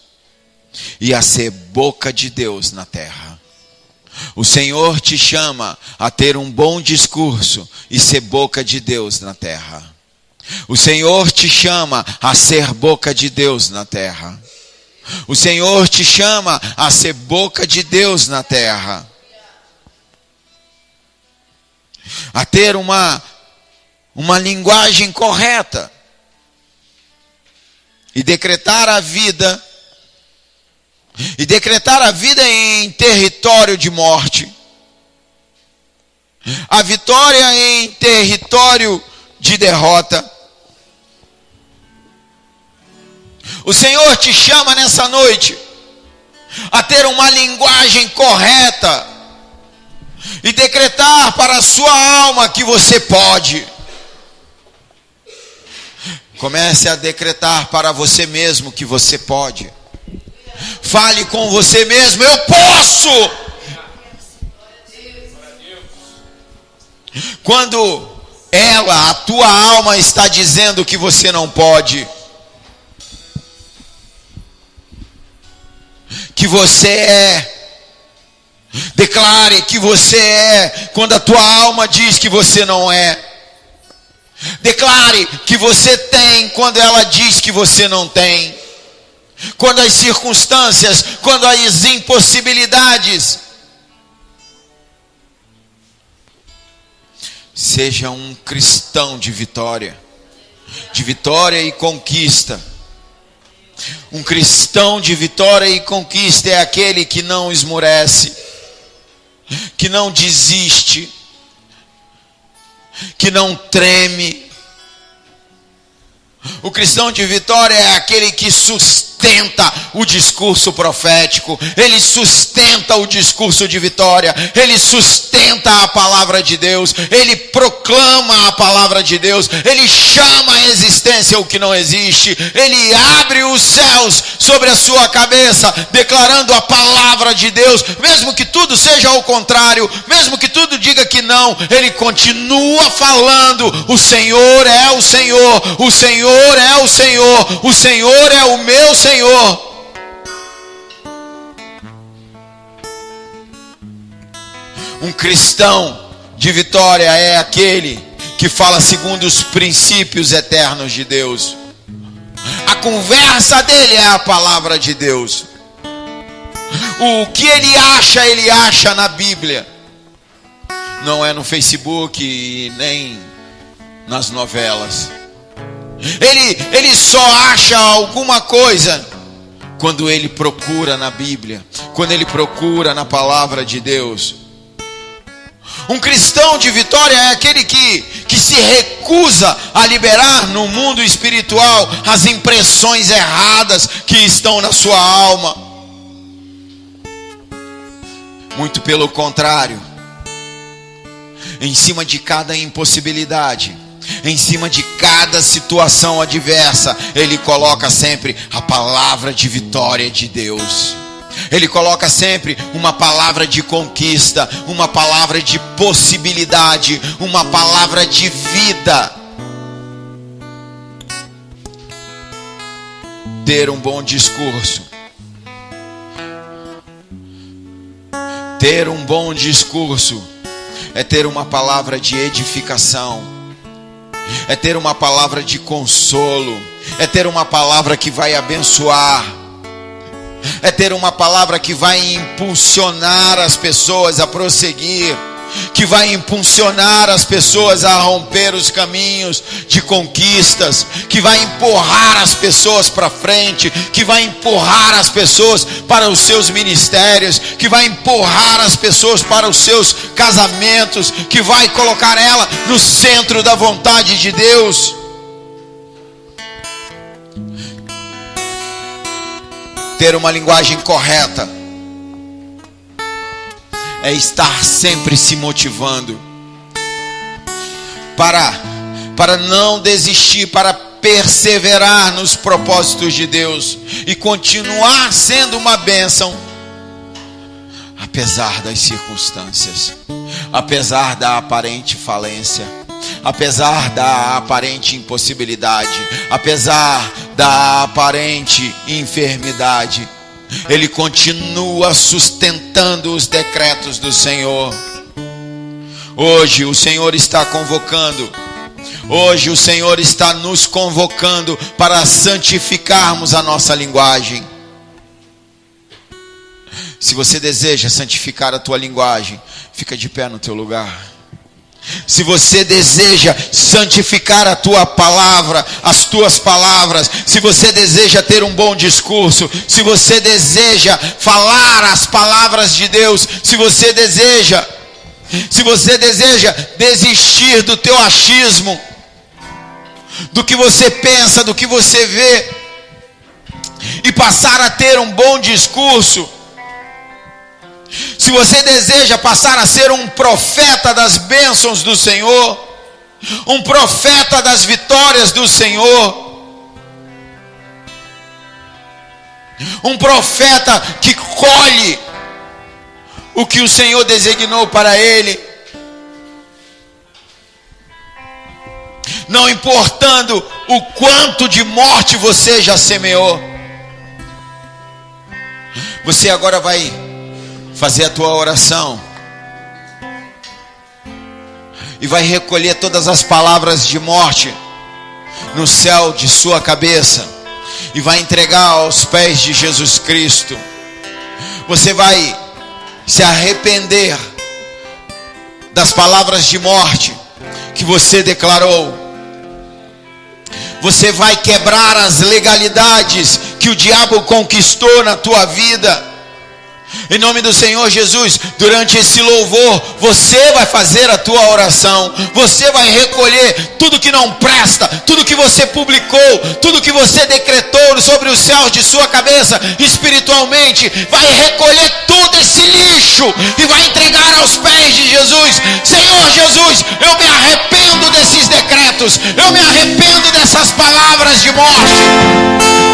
e a ser boca de Deus na terra. O Senhor te chama a ter um bom discurso e ser boca de Deus na terra. O Senhor te chama a ser boca de Deus na terra. O Senhor te chama a ser boca de Deus na terra. A ter uma linguagem correta. E decretar a vida. E decretar a vida em território de morte. A vitória em território de derrota. O Senhor te chama nessa noite a ter uma linguagem correta e decretar para a sua alma que você pode. Comece a decretar para você mesmo que você pode. Fale com você mesmo: eu posso. Quando a tua alma está dizendo que você não pode, que você é, declare que você é. Quando a tua alma diz que você não é, declare que você tem quando ela diz que você não tem. Quando as circunstâncias, quando as impossibilidades. Seja um cristão de vitória e conquista. Um cristão de vitória e conquista é aquele que não esmorece, que não desiste, que não treme. O cristão de vitória é aquele que sustenta o discurso profético, ele sustenta o discurso de vitória, ele sustenta a palavra de Deus, ele proclama a palavra de Deus, ele chama à existência o que não existe, ele abre os céus sobre a sua cabeça, declarando a palavra de Deus, mesmo que tudo seja ao contrário, mesmo que tudo diga que não, ele continua falando: o Senhor é o Senhor, o Senhor é o Senhor, o Senhor é o meu Senhor. Um cristão de vitória é aquele que fala segundo os princípios eternos de Deus. A conversa dele é a palavra de Deus. O que ele acha na Bíblia. Não é no Facebook e nem nas novelas. Ele só acha alguma coisa quando ele procura na Bíblia, quando ele procura na palavra de Deus. Um cristão de vitória é aquele que se recusa a liberar no mundo espiritual as impressões erradas que estão na sua alma. Muito pelo contrário, em cima de cada impossibilidade, em cima de cada situação adversa, ele coloca sempre a palavra de vitória de Deus. Ele coloca sempre uma palavra de conquista, uma palavra de possibilidade, uma palavra de vida. Ter um bom discurso. Ter um bom discurso é ter uma palavra de edificação. É ter uma palavra de consolo. É ter uma palavra que vai abençoar. É ter uma palavra que vai impulsionar as pessoas a prosseguir, que vai impulsionar as pessoas a romper os caminhos de conquistas, que vai empurrar as pessoas para frente, que vai empurrar as pessoas para os seus ministérios, que vai empurrar as pessoas para os seus casamentos, que vai colocar ela no centro da vontade de Deus. Ter uma linguagem correta é estar sempre se motivando para não desistir, para perseverar nos propósitos de Deus e continuar sendo uma bênção, apesar das circunstâncias, apesar da aparente falência, apesar da aparente impossibilidade, apesar da aparente enfermidade. Ele continua sustentando os decretos do Senhor. Hoje o Senhor está convocando. Hoje o Senhor está nos convocando para santificarmos a nossa linguagem. Se você deseja santificar a tua linguagem, fica de pé no teu lugar. Se você deseja santificar a tua palavra, as tuas palavras, se você deseja ter um bom discurso, se você deseja falar as palavras de Deus, se você deseja desistir do teu achismo, do que você pensa, do que você vê, e passar a ter um bom discurso, se você deseja passar a ser um profeta das bênçãos do Senhor, um profeta das vitórias do Senhor, um profeta que colhe o que o Senhor designou para ele, não importando o quanto de morte você já semeou, você agora vai fazer a tua oração e vai recolher todas as palavras de morte no céu de sua cabeça e vai entregar aos pés de Jesus Cristo. Você vai se arrepender das palavras de morte que você declarou. Você vai quebrar as legalidades que o diabo conquistou na tua vida. Em nome do Senhor Jesus, durante esse louvor, você vai fazer a tua oração. Você vai recolher tudo que não presta, tudo que você publicou, tudo que você decretou sobre os céus de sua cabeça, espiritualmente. Vai recolher todo esse lixo e vai entregar aos pés de Jesus. Senhor Jesus, eu me arrependo desses decretos, eu me arrependo dessas palavras de morte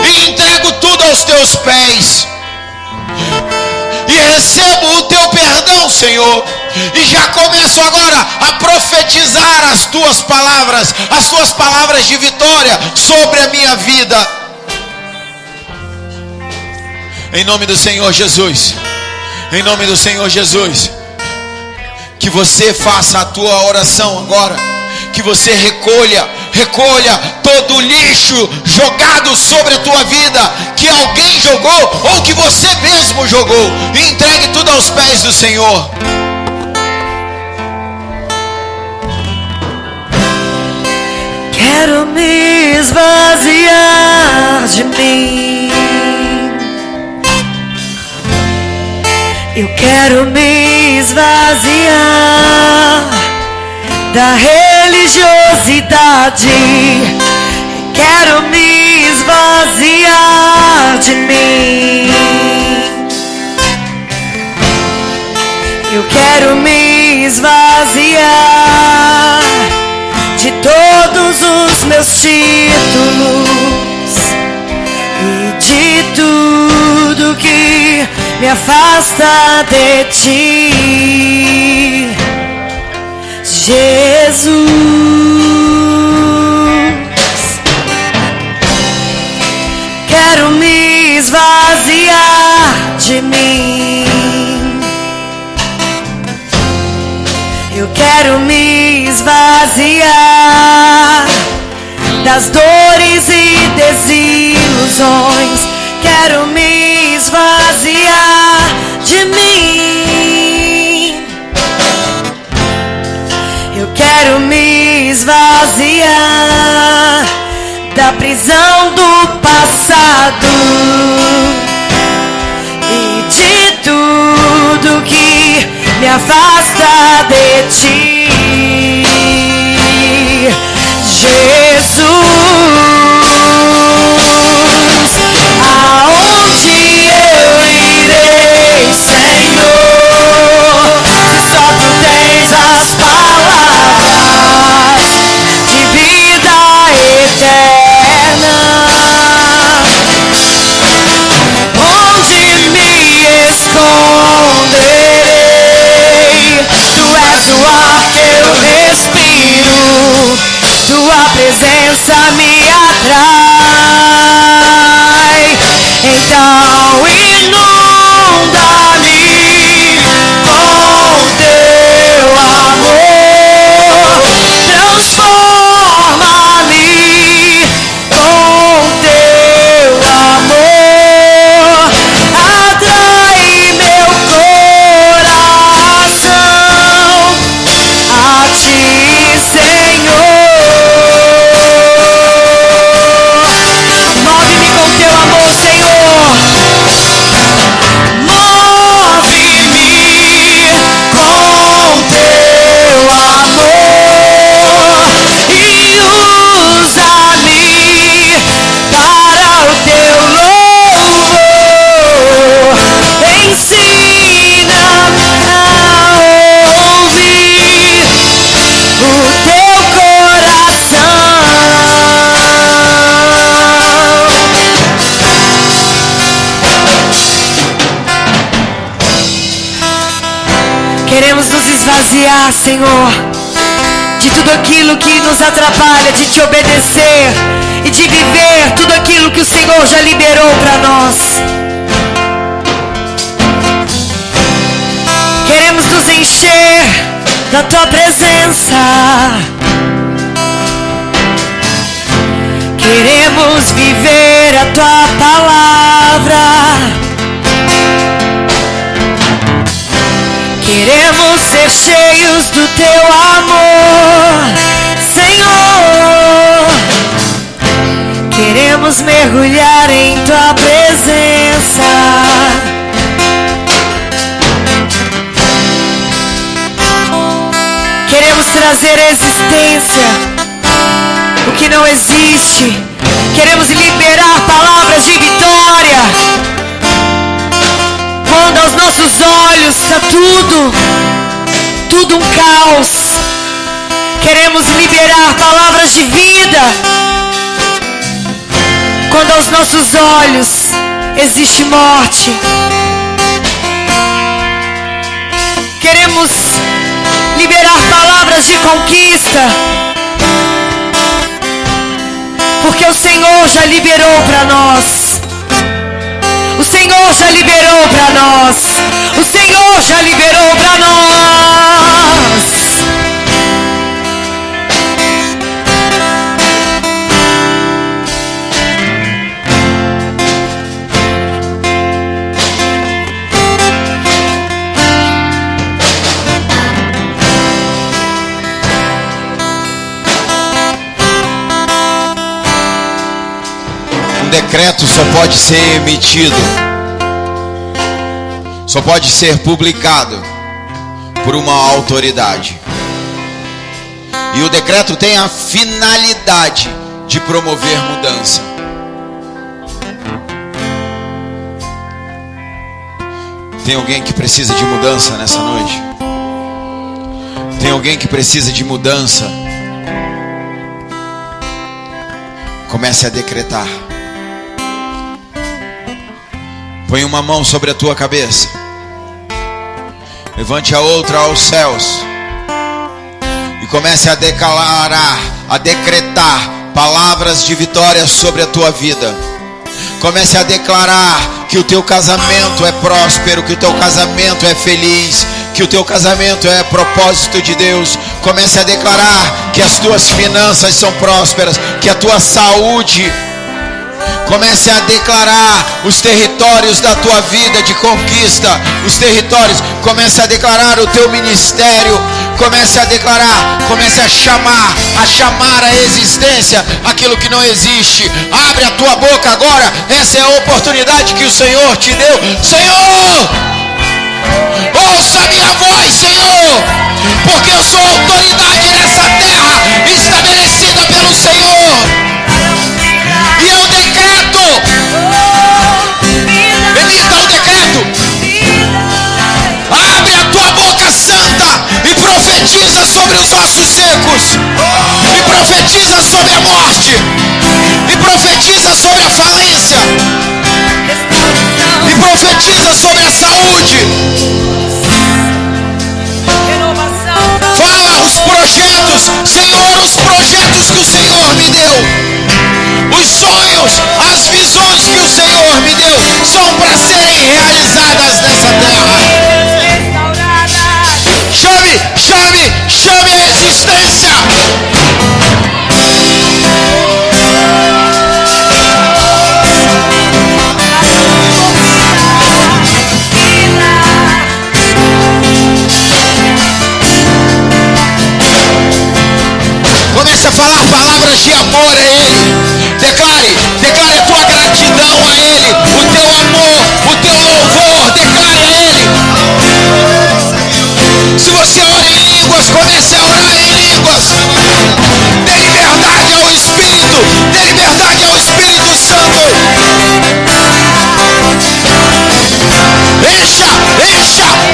e entrego tudo aos teus pés. E recebo o teu perdão, Senhor. E já começo agora a profetizar as tuas palavras de vitória sobre a minha vida. Em nome do Senhor Jesus. Em nome do Senhor Jesus. Que você faça a tua oração agora. Que você recolha todo o lixo jogado sobre a tua vida, que alguém jogou ou que você mesmo jogou, e entregue tudo aos pés do Senhor. Quero me esvaziar de mim. Eu quero me esvaziar da religiosidade. Quero me esvaziar de mim. Eu quero me esvaziar de todos os meus títulos e de tudo que me afasta de ti, Jesus. Quero me esvaziar de mim. Eu quero me esvaziar das dores e desilusões. Quero me esvaziar de mim. Eu quero me esvaziar da prisão do passado e de tudo que me afasta de ti, Jesus. Aonde eu irei, Senhor, se só tu tens as palavras de vida eterna? Onde me esconderei? Tu és o ar que eu respiro, tua presença me atrai. Então inunda Queremos nos esvaziar, Senhor, de tudo aquilo que nos atrapalha de te obedecer e de viver tudo aquilo que o Senhor já liberou para nós. Queremos nos encher da tua presença. Queremos viver a tua palavra. Queremos ser cheios do teu amor, Senhor. Queremos mergulhar em tua presença. Queremos trazer à existência o que não existe. Queremos liberar palavras de vitória. Quando aos nossos olhos está tudo um caos, queremos liberar palavras de vida. Quando aos nossos olhos existe morte, queremos liberar palavras de conquista, porque o Senhor já liberou para nós. O Senhor já liberou para nós. O Senhor já liberou para nós. Um decreto só pode ser emitido, só pode ser publicado por uma autoridade. E o decreto tem a finalidade de promover mudança. Tem alguém que precisa de mudança nessa noite? Tem alguém que precisa de mudança? Comece a decretar. Põe uma mão sobre a tua cabeça. Levante a outra aos céus. E comece a declarar, a decretar palavras de vitória sobre a tua vida. Comece a declarar que o teu casamento é próspero, que o teu casamento é feliz, que o teu casamento é propósito de Deus. Comece a declarar que as tuas finanças são prósperas, que a tua saúde. Comece a declarar os territórios da tua vida de conquista, os territórios. Comece a declarar o teu ministério. Comece a declarar, comece a chamar à existência aquilo que não existe. Abre a tua boca agora. Essa é a oportunidade que o Senhor te deu. Senhor, ouça a minha voz, Senhor, porque eu sou autoridade nessa terra, estabelecida pelo Senhor. E eu decreto, emita o decreto, abre a tua boca santa e profetiza sobre os ossos secos, e profetiza sobre a morte, e profetiza sobre a falência, e profetiza sobre a saúde. Fala os projetos, Senhor, os projetos que o Senhor me deu. Os sonhos, as visões que o Senhor me deu são para serem realizadas nessa terra. Chame, chame, chame a existência. Comece a falar palavras de amor a Ele. Declare a tua gratidão a Ele, o teu amor, o teu louvor, declare a Ele. Se você ora em línguas, comece a orar em línguas. Dê liberdade ao Espírito, dê liberdade ao Espírito Santo.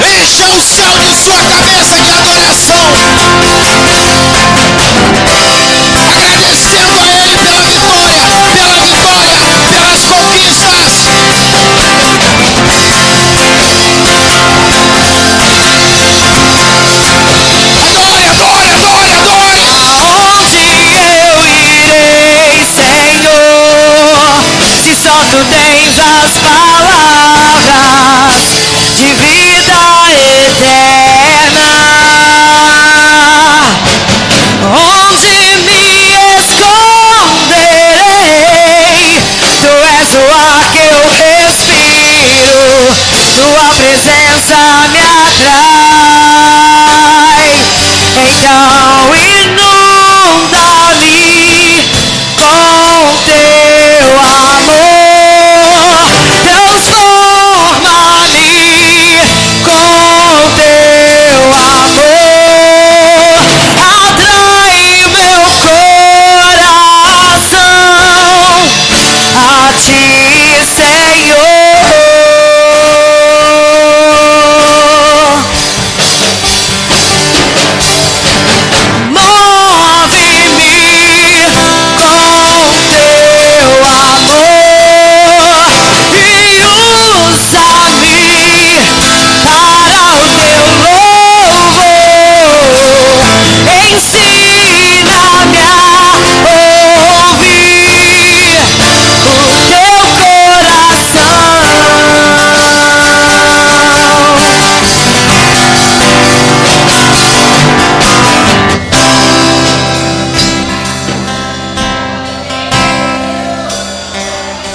Encha o céu de sua cabeça de adoração. Agradecendo a Ele pela vitória, pelas conquistas.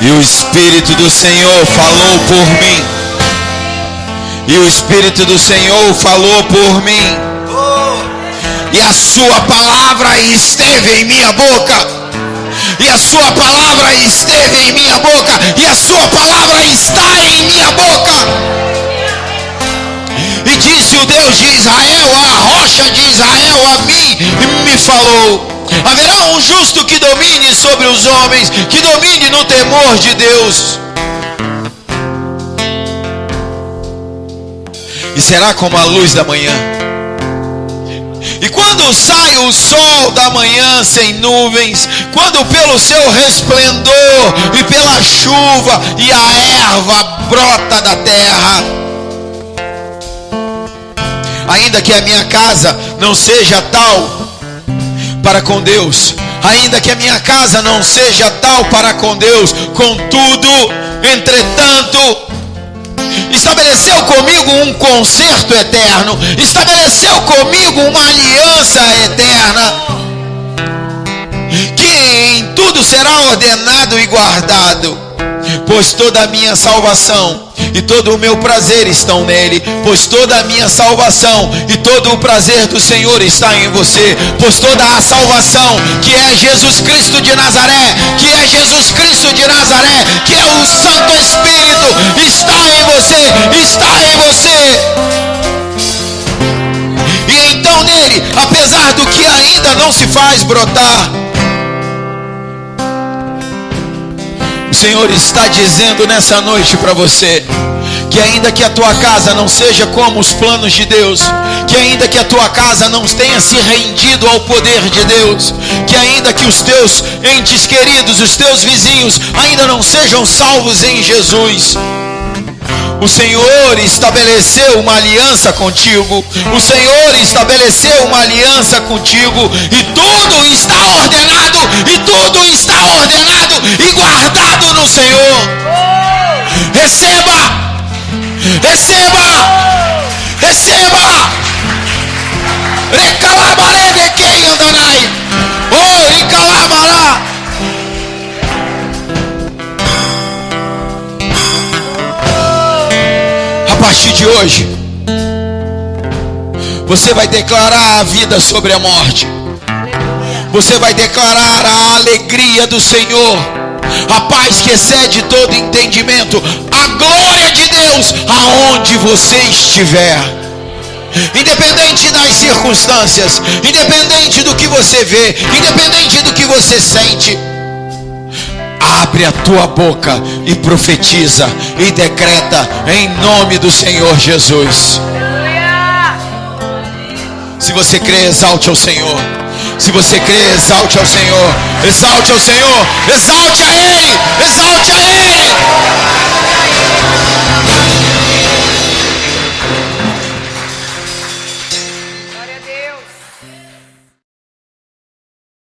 E o Espírito do Senhor falou por mim. E o Espírito do Senhor falou por mim. E a sua palavra esteve em minha boca. E a sua palavra esteve em minha boca. E a sua palavra está em minha boca. E disse o Deus de Israel, a rocha de Israel a mim, e me falou: haverá um justo que domine sobre os homens, que domine no temor de Deus. E será como a luz da manhã. E quando sai o sol da manhã sem nuvens, quando pelo seu resplendor e pela chuva e a erva brota da terra, ainda que a minha casa não seja tal para com Deus, ainda que a minha casa não seja tal para com Deus, contudo, entretanto, estabeleceu comigo um concerto eterno, estabeleceu comigo uma aliança eterna, que em tudo será ordenado e guardado, pois toda a minha salvação e todo o meu prazer estão nele, pois toda a minha salvação e todo o prazer do Senhor está em você, pois toda a salvação que é Jesus Cristo de Nazaré, que é Jesus Cristo de Nazaré, que é o Santo Espírito, está em você, está em você. E então nele, apesar do que ainda não se faz brotar, o Senhor está dizendo nessa noite para você, que ainda que a tua casa não seja como os planos de Deus, que ainda que a tua casa não tenha se rendido ao poder de Deus, que ainda que os teus entes queridos, os teus vizinhos ainda não sejam salvos em Jesus, o Senhor estabeleceu uma aliança contigo. O Senhor estabeleceu uma aliança contigo. E tudo está ordenado. E tudo está ordenado e guardado no Senhor. Receba! Receba! Receba! Recalabare de quem andanai. Oh, recalabará! A partir de hoje, você vai declarar a vida sobre a morte. Você vai declarar a alegria do Senhor, a paz que excede todo entendimento, a glória de Deus aonde você estiver. Independente das circunstâncias, independente do que você vê, independente do que você sente, abre a tua boca e profetiza e decreta em nome do Senhor Jesus. Se você crê, exalte ao Senhor. Se você crê, exalte ao Senhor. Exalte ao Senhor. Exalte a Ele. Exalte a Ele.